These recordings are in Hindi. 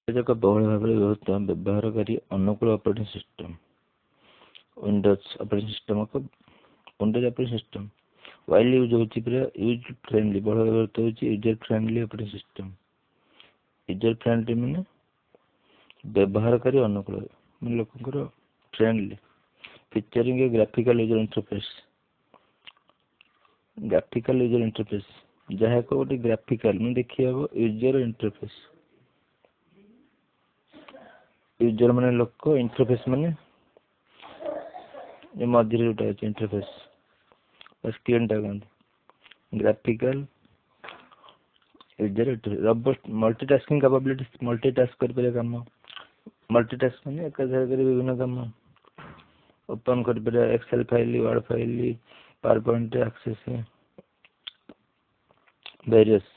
ଏକ ବହୁଳ ଭାବରେ ବ୍ୟବହୃତ ବ୍ୟବହାରକାରୀ ଅନୁକୂଳ operating system. Windows operating system while use ହେଉଛି ପୁରା ୟୁଜ୍ ଫ୍ରେଣ୍ଡଲି, ବହୁଳ ବ୍ୟବହୃତ ହେଉଛି user friendly operating system. User friendly ମାନେ ବ୍ୟବହାରକାରୀ ଅନୁକୂଳ, ମାନେ ଲୋକଙ୍କର friendly, featuring a graphical user interface. Graphical user interface ଯାହାକୁ ଗୋଟେ ଗ୍ରାଫିକାଲ ମାନେ ଦେଖି ହେବ ୟୁଜର ଇଣ୍ଟରଫେସ୍। ୟୁଜର ମାନେ ଲୋକ, ଇଣ୍ଟରଫେସ୍ ମାନେ ମଝିରେ ଯୋଉଟା ଅଛି ଇଣ୍ଟରଫେସ୍, ସ୍କ୍ରିନ୍ ଟା କହନ୍ତି graphical user interface. Robust multitasking capability, multitask କରିପାରିବା କାମ। ମଲ୍ଟିଟାସ୍କ ମାନେ ଏକାସାଙ୍ଗରେ ବିଭିନ୍ନ କାମ ଓପନ୍ କରିପାରିବା, excel file, word file, power point access. Various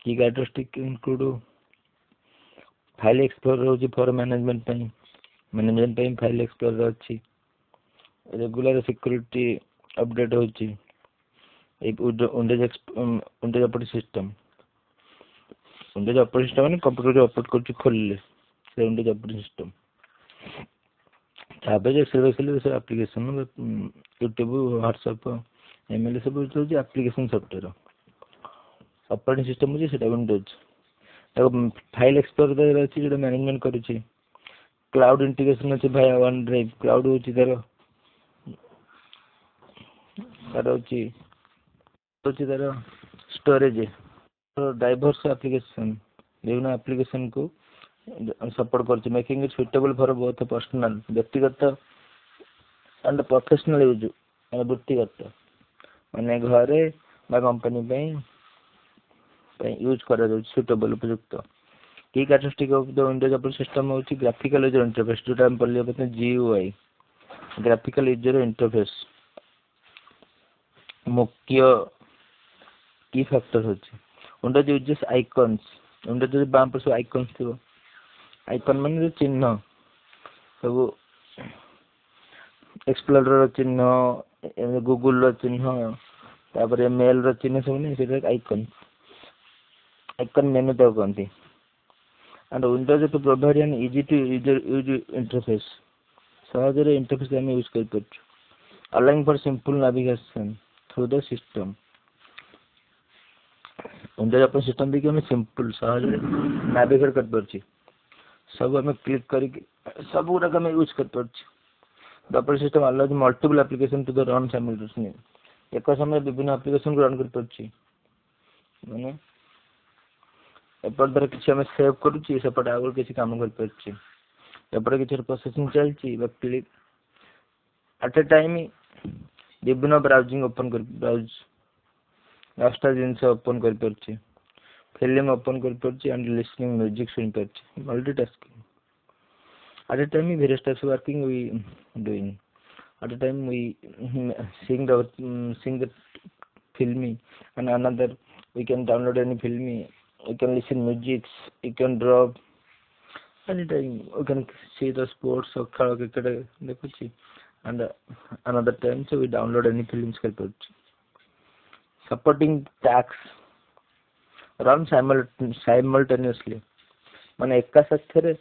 key characteristic include file explorer ହେଉଛି ଫର ମ୍ୟାନେଜମେଣ୍ଟ ପାଇଁ ଫାଇଲ ଏକ୍ସପ୍ଲୋରର ଅଛି। ରେଗୁଲାର ସିକ୍ୟୁରିଟି ଅପଡେଟ୍ ହେଉଛି Windows operating system. Windows operating system ମାନେ କମ୍ପ୍ୟୁଟର ଅପରେଟ୍ କରୁଛି ଖୋଲିଲେ ସେ ୱିଣ୍ଡୋଜ ଅପରେଟିଂ ସିଷ୍ଟମ। ତାପରେ ସେ ଆପ୍ଲିକେସନ ୟୁଟ୍ୟୁବ, ହ୍ୱାଟ୍ସଆପ, ଇମେଲ ସବୁ ହେଉଛି ଆପ୍ଲିକେସନ ସଫ୍ଟୱେର। ଅପରେଟିଂ ସିଷ୍ଟମ ହେଉଛି ସେଟା ୱିଣ୍ଡୋଜ। ତାକୁ ଫାଇଲ ଏକ୍ସପ୍ଲୋରର ଅଛି ଯୋଉଟା ମ୍ୟାନେଜମେଣ୍ଟ କରୁଛି। କ୍ଲାଉଡ ଇଣ୍ଟିଗ୍ରେସନ ଅଛି ଭାୟା ୱାନ୍ ଡ୍ରାଇଭ୍। କ୍ଲାଉଡ ହେଉଛି ତାର ଷ୍ଟୋରେଜ। ଡାଇଭର୍ସ ଆପ୍ଲିକେସନ, ବିଭିନ୍ନ ଆପ୍ଲିକେସନ କୁ ସପୋର୍ଟ କରୁଛି, ମେକିଂ ଇଟ୍ ସୁଇଟେବଲ୍ ଫର ବୋଥ ପର୍ସନାଲ, ବ୍ୟକ୍ତିଗତ ଆଣ୍ଡ ପ୍ରଫେସନାଲ ୟୁଜ୍, ବୃତ୍ତିଗତ ମାନେ ଘରେ ବା କମ୍ପାନୀ ପାଇଁ ୟୁଜ୍ କରାଯାଉଛି, ସୁଇଟେବଲ୍ ଉପଯୁକ୍ତ। କି characteristic of the Windows operating system ହେଉଛି ଗ୍ରାଫିକାଲ ୟୁଜର ଇଣ୍ଟରଫେସ୍, ଯୋଉଟା ଆମେ ପଢ଼ିଲେ GUI। ଗ୍ରାଫିକାଲ ୟୁଜର ଇଣ୍ଟରଫେସ୍ ମୁଖ୍ୟ କି ଫ୍ୟାକ୍ଟର ହେଉଛି ୱିଣ୍ଡୋଜ ୟୁଜେସ୍ ଆଇକନ୍ସ। ୱିଣ୍ଡୋଜ ବାମ ପାର୍ଶ୍ୱ ଆଇକନ୍ସ ଥିବ, ଆଇକନ୍ ମାନେ ଯୋଉ ଚିହ୍ନ ସବୁ, ଏକ୍ସପ୍ଲୋରର ଚିହ୍ନ, ଗୁଗୁଲର ଚିହ୍ନ, ତାପରେ ମେଲର ଚିହ୍ନ ସବୁ ନାହିଁ, ସେଇଟା ଆଇକନ୍। ଆଇକନ୍ ମେନୁ ତାକୁ କହନ୍ତି। And Windows to provide an easy to use interface, ସହଜରେ ଇଣ୍ଟରଫେସ୍ ଆମେ ୟୁଜ୍ କରିପାରୁଛୁ। Allowing for simple navigation through the system. Windows operating system ଦେଇକି ଆମେ ସିମ୍ପଲ ସହଜରେ ନାଭିଗେଟ୍ କରିପାରୁଛି, ସବୁ ଆମେ କ୍ଲିକ୍ କରିକି ସବୁ ଗୁଡାକ ଆମେ ୟୁଜ୍ କରିପାରୁଛୁ। The operating system allows multiple application to the run simultaneously. ଏକ ସମୟରେ ବିଭିନ୍ନ ଆପ୍ଲିକେସନକୁ ରନ୍ କରିପାରୁଛି, ମାନେ ଏପଟେ ଧର କିଛି ଆମେ ସେଭ୍ କରୁଛି, ସେପଟେ ଆଉ କିଛି କାମ କରିପାରୁଛି, ଏପଟେ କିଛି ପ୍ରୋସେସିଂ ଚାଲିଛି, ବା କ୍ଲିକ୍ ଆଟ୍ ଏ ଟାଇମ୍ ବିଭିନ୍ନ ବ୍ରାଉଜିଂ ଓପନ୍ କରି ଏକ୍ସଟ୍ରା ଜିନିଷ ଓପନ୍ କରିପାରୁଛି, ଫିଲ୍ମ ଓପନ୍ କରିପାରୁଛି, ଆଣ୍ଡ ଲିସନିଂ ମ୍ୟୁଜିକ୍ ଶୁଣିପାରୁଛି। Multitasking at a time various types of working we doing. At a time we seeing the film, and another we can download any film, we can listen music, we can draw. Anytime we can see the sports or cricket देखुची, and another time so we download any films କରିପାରୁଛି। Supporting tasks run simultaneously, ମାନେ ଏକା ସାଥରେ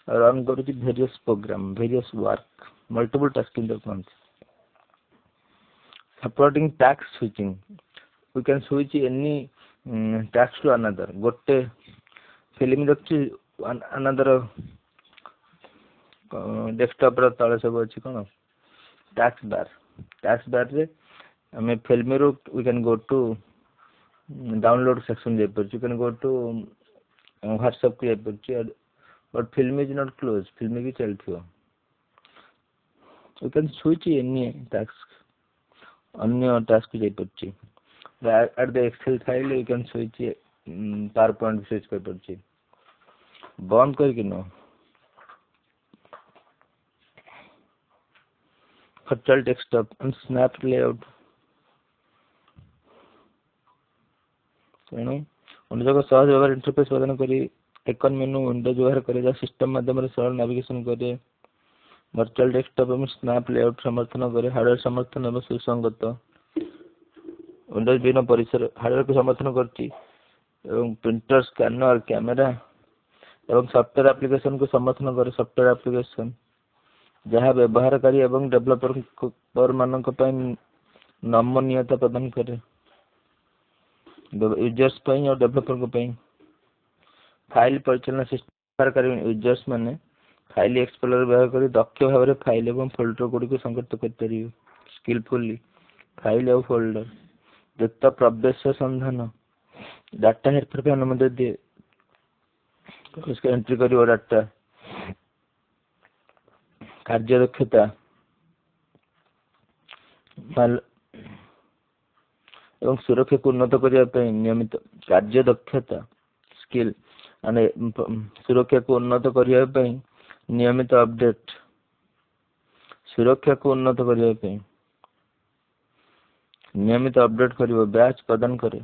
run କରୁଛି various program, various work, multiple tasking ତାକୁ କହନ୍ତି। Supporting task switching, we can switch any task to another। ଗୋଟେ film ଦେଖୁଛି, another desktop ର ତଳେ ସବୁ ଅଛି କଣ task bar ରେ ଆମେ film ରୁ we can go to download section ଯାଇପାରୁଛୁ, you can go to WhatsApp କୁ ଯାଇପାରୁଛୁ, but film is not closed, film ବି ଚାଲିଥିବ। you can switch any task, ଅନ୍ୟ task କୁ ଯାଇପାରୁଛି। at the excel file you can switch PowerPoint switch କରିପାରୁଛି, ବନ୍ଦ କରିକି ନୁହଁ। virtual desktop and snap layout, ତେଣୁ ୱିଣ୍ଡୋଜ ସହଜ ଭାବରେ ଇଣ୍ଟରଫେସ୍ ପ୍ରଦାନ କରି ଆଇକନ୍ ମେନୁ ୱିଣ୍ଡୋଜ ବ୍ୟବହାର କରେ, ଯାହା ସିଷ୍ଟମ ମାଧ୍ୟମରେ ସରଳ ନାଭିଗେସନ କରେ। ଭର୍ଚୁଆଲ ଡେସ୍କଟପ୍ ଏବଂ ସ୍ନାପ ଲେଆଉଟ ସମର୍ଥନ କରେ। ହାର୍ଡୱେର ସମର୍ଥନ ଏବଂ ସୁସଙ୍ଗତ, ୱିଣ୍ଡୋଜ ବିଭିନ୍ନ ପରିସର ହାର୍ଡୱେରକୁ ସମର୍ଥନ କରୁଛି ଏବଂ ପ୍ରିଣ୍ଟର, ସ୍କାନର, କ୍ୟାମେରା एवं सॉफ्टवेयर एप्लिकेशन को समर्थन करे। सॉफ्टवेयर एप्लिकेशन जहाँ व्यवहारकारी एवं डेवलपर मानक नमनीयता प्रदान करे यूजर्स और डेवलपर को। फाइल परिचालन सिस्टम व्यवहारकारी यूजर्स माने फाइल एक्सप्लोरर व्यवहार कर दक्ष भाव में फाइल और फोल्डर गुड़ी संगठित कर स्किलफुली फाइल और फोल्डर द्रुत प्रवेश संधान डाटा हेरफेर पर अनुमति दिए उसका एंट्री कर डाटा कार्यदक्षता एवं सुरक्षा को उन्नत करने नियमित कार्यदक्षता स्किल सुरक्षा को उन्नत करने नियमित अपडेट सुरक्षा को उन्नत करने नियमित अपडेट करिवो बैच प्रदान करे।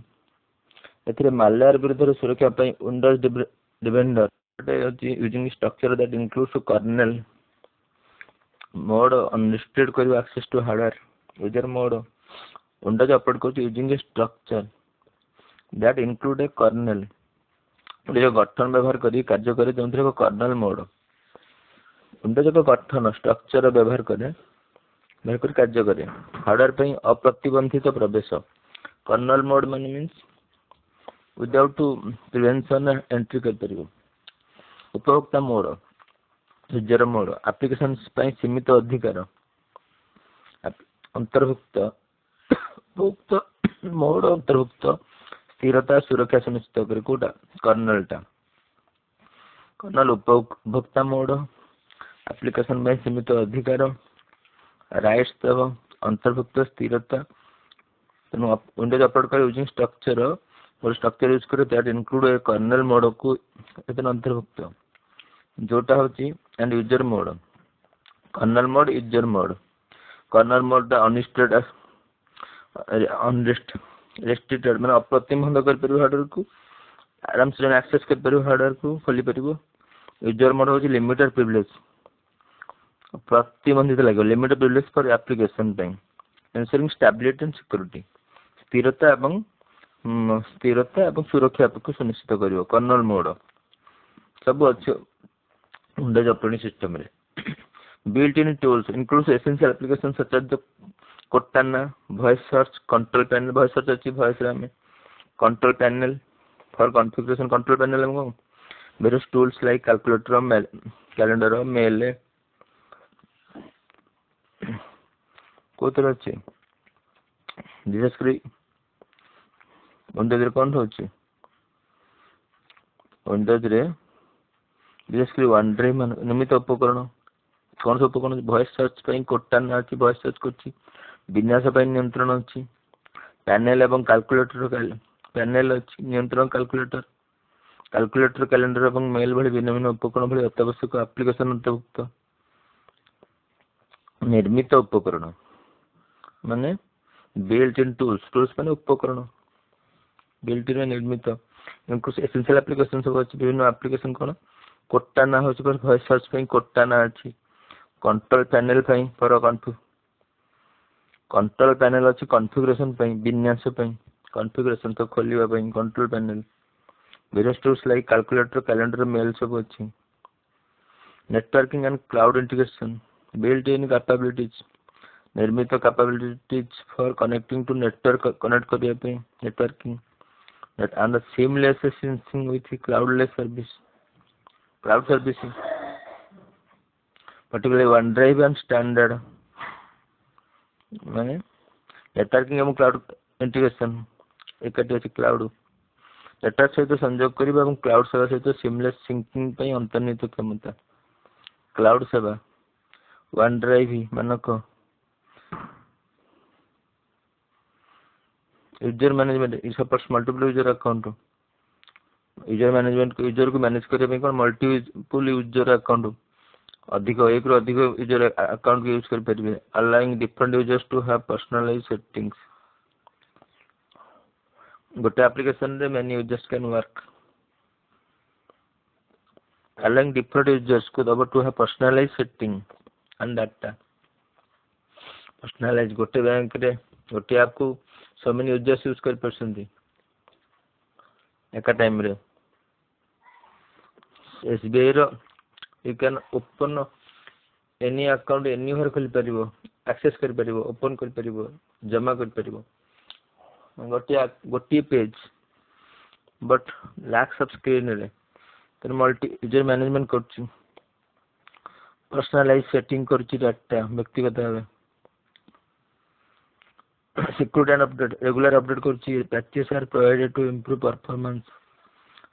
एथिरे मालवेयर विरुद्ध सुरक्षा पई Windows Defender using structure that includes kernel mode unrestricted करिवो access to hardware user mode Windows upload कर using structure that include a kernel जो गठन व्यवहार करी कार्य करे जो कर्नेल मोड विंडोज को गठन स्ट्रक्चर व्यवहार करे कार्य करे हार्डवेयर पे अप्रतिबंधित प्रवेश कर्नेल मोड माने मींस विदाउट प्रिवेंशन एंट्री कर परिबो। उपभोक्ता मोड यूजर मोड एप्लिकेशंस पे सीमित अधिकार अंतर्भुक्त उपभोक्ता मोड अंतर्भुक्त स्थिरता सुरक्षा सुनिश्चित करे कोटा कर्नेल उपभोक्ता मोड एप्लिकेशन में सीमित अधिकार राइट्स एवं अंतर्भुक्त स्थिरता तेणु विंडोज अपलोड कर यूजिंग स्ट्रक्चर और स्ट्रक्चर यूज करे that include a kernel mode को अंतर्भुक्त जोटा होची and user mode kernel mode user mode kernel mode unrestricted माने अप्रतिबंध कर परिबो हार्डवेयर को आराम से एक्सेस कर परिबो हार्डवेयर को खोली परिबो। यूजर मोड होची लिमिटेड प्रिविलेज प्रतिबंधित लगे लिमिटेड प्रिविलेज फॉर एप्लिकेशन पे एंश्योरिंग स्टेबिलिटी एंड सिक्योरिटी स्थिरता एवं सुरक्षा को सुनिश्चित करिवो। कर्नेल मोड सब अच्छे विंडोज ऑपरेटिंग सिस्टम रे built in tools includes essential application such as the Cortana voice search control panel voice search अच्छी वॉइस रे हमें control panel for configuration control panel में various tools like calculator calendar mail को तरह अच्छे विशेष कर विंडोज रे कौन होची विंडोज रे विशेष कर वन ड्राइव निमित्त उपकरण कौन सा उपकरण वॉइस सर्च पे कोर्टाना अच्छी वॉइस सर्च करछि विन्यास पे नियंत्रण अच्छी पैनल एवं कैलकुलेटर पैनल अच्छी नियंत्रण कैलकुलेटर कैलेंडर एवं मेल भली भिन्न भिन्न उपकरण भली अत्यावश्यक एप्लिकेशन अंतर्भुक्त निर्मित उपकरण माने बिल्ट इन टूल्स माने उपकरण बिल्ट इन निर्मित एसेंशियल एप्लिकेशन सब अच्छी विभिन्न एप्लिकेशन कौन कोर्टाना हो वॉइस सर्च पे कोर्टाना अच्छी control panel for control panel अच्छी कॉन्फ़िगरेशन विन्यास कॉन्फ़िगरेशन तो खोलिबा control panel various tools like calculator calendar mail सब अच्छी networking and cloud integration built in capabilities निर्मित capabilities for connecting to network connect करिया पे networking and seamless syncing with cloudless service cloud servicing particularly OneDrive and standard माने नेटवर्किंग एवं क्लाउड इंटीग्रेशन एकटी अछि क्लाउड नेटवर्क सहित संयोग करिबा एवं क्लाउड सेवा सहित सीमलेस सिंकिंग पई अंतर्निहित क्षमता क्लाउड सेवा OneDrive मानक user management it supports multiple user account user management को यूजर को मैनेज करबे कोन मल्टीपल यूजर अकाउंट अधिक एक रो अधिक यूजर अकाउंट को यूज कर परिबे allowing different users to have personalised settings गोटे एप्लिकेशन रे many users can work allowing different users को दबो to have personalised setting and data personalise गोटे बैंक रे गोटे ऐप को सो मेनी यूजर्स यूज कर परसंती एका टाइम रे SBI रो you can open any account anywhere खोली परिबो, एक्सेस कर परिबो, ओपन कर परिबो, जमा कर परिबो गोटे page but lacks of screen रे तर मल्टी यूजर मैनेजमेंट करछु, पर्सनलाइज सेटिंग करछु डाटा व्यक्तिगत भाव, security and update regular update करछु, patches are provided to improve performance,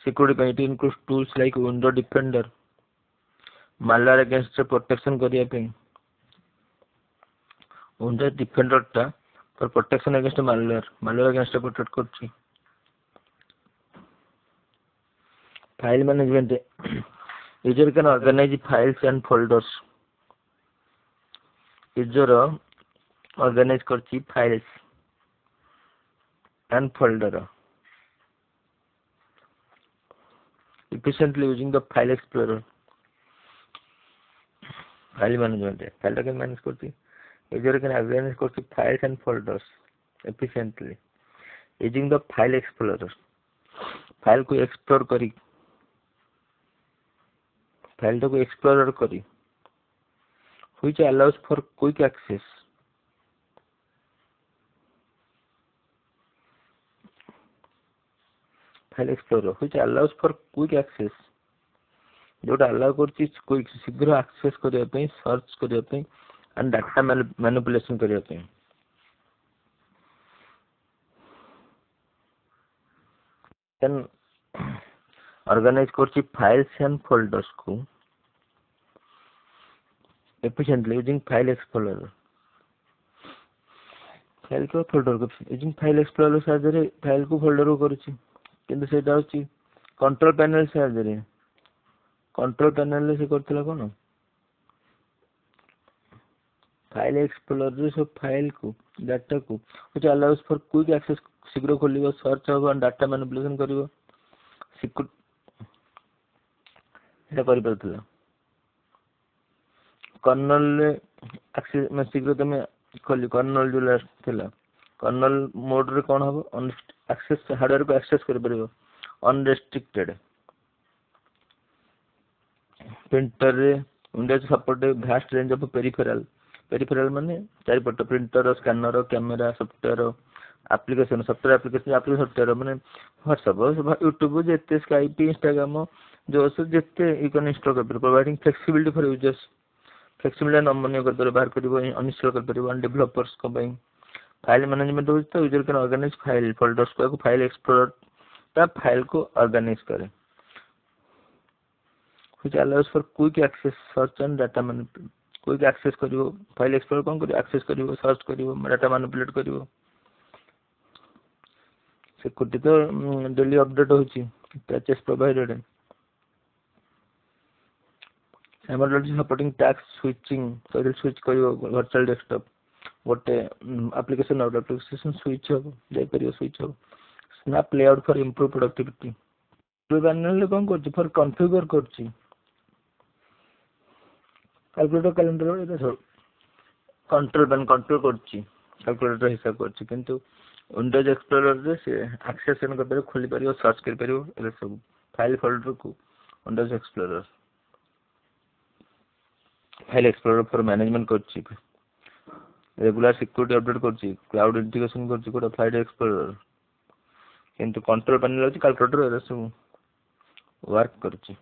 security ପାଇଁ it includes tools like window defender, malware against protection करिया ପାଇଁ window defender टा for protection against malware against protect करछि, file management user can organize files and folders, user organize करछि files and folder efficiently using the file explorer, file management file can manage करछि, user can organize करछि files and folders efficiently using the file explorer, file को explore करी फाइल को एक्सप्लोरर करी which allows for quick access, file explorer which allows for quick access जोटा अलाउ करछि क्विक शीघ्र एक्सेस करिया पे, सर्च करिया पे एंड डाटा मैनिपुलेशन करिया पे, देन ऑर्गेनाइज करछि फाइल्स एंड फोल्डर्स को efficiently using file explorer, file को फोल्डर को यूजिंग फाइल एक्सप्लोरर साहाय्य फाइल को फोल्डर को करूछि, किंतु सेटा होछि कंट्रोल पैनल साहाय्य कंट्रोल पैनल रे से करथिला कोन फाइल एक्सप्लोरर रे सब फाइल को डाटा को which allows for quick access शीघ्र खोलिबो, सर्च होबो एंड डाटा मैनिपुलेशन करिवो, सेटा करि परथिला कर्नल रे एक्सेस में शीघ्र तमे खोली कर्नल जो लास्ट थिला कर्नल मोड रे कोन हबो एक्सेस हार्डवेयर को एक्सेस कर परिबो अनरेस्ट्रिक्टेड, प्रिंटर रे Windows support vast range of peripheral माने चारिपट printer scanner camera software application software माने व्हाट्सएप यूट्यूब जेते स्काइप इंस्टाग्राम जो सब जेते यू कैन इंस्टॉल कर providing flexibility for users, flexibility नमनीय कर व्यवहार करिवो अनइंस्टॉल कर परिबो एंड डेवलपर्स को ପାଇଁ फाइल मैनेजमेंट हो तो user can organise file folders को फाइल एक्सप्लोरर ता फाइल को ऑर्गेनाइज करे which allows for quick access search and data manipulation, quick access करिवो फाइल एक्सप्लोरर कोन करिवो एक्सेस करिवो सर्च करिवो डाटा मैनिपुलेट करिवो, सिक्योरिटी तो डेली अपडेट होची patches provided, simultaneously supporting task switching तो स्विच करिवो वर्चुअल डेस्कटॉप गोटे एप्लीकेशन आउट एप्लीकेशन स्विच हो जाय परियो स्विच हो snap layout for improve productivity panel ले कोन करछि फॉर कॉन्फ़िगर करछि कैलकुलेटर कैलेंडर ये सब कंट्रोल करछि कैलकुलेटर हिसाब करछि, किंतु विंडोज एक्सप्लोरर रे से एक्सेस कर परियो खोली परियो सर्च कर परियो ए सब फाइल फोल्डर को Windows explorer file explorer for management करछि, रेगुलर सिक्योरिटी अपडेट करछि, क्लाउड इंटीग्रेशन करछि कोटा फाइल एक्सप्लोरर, किंतु कंट्रोल पैनल अछि कैलकुलेटर ए सब वर्क करछि।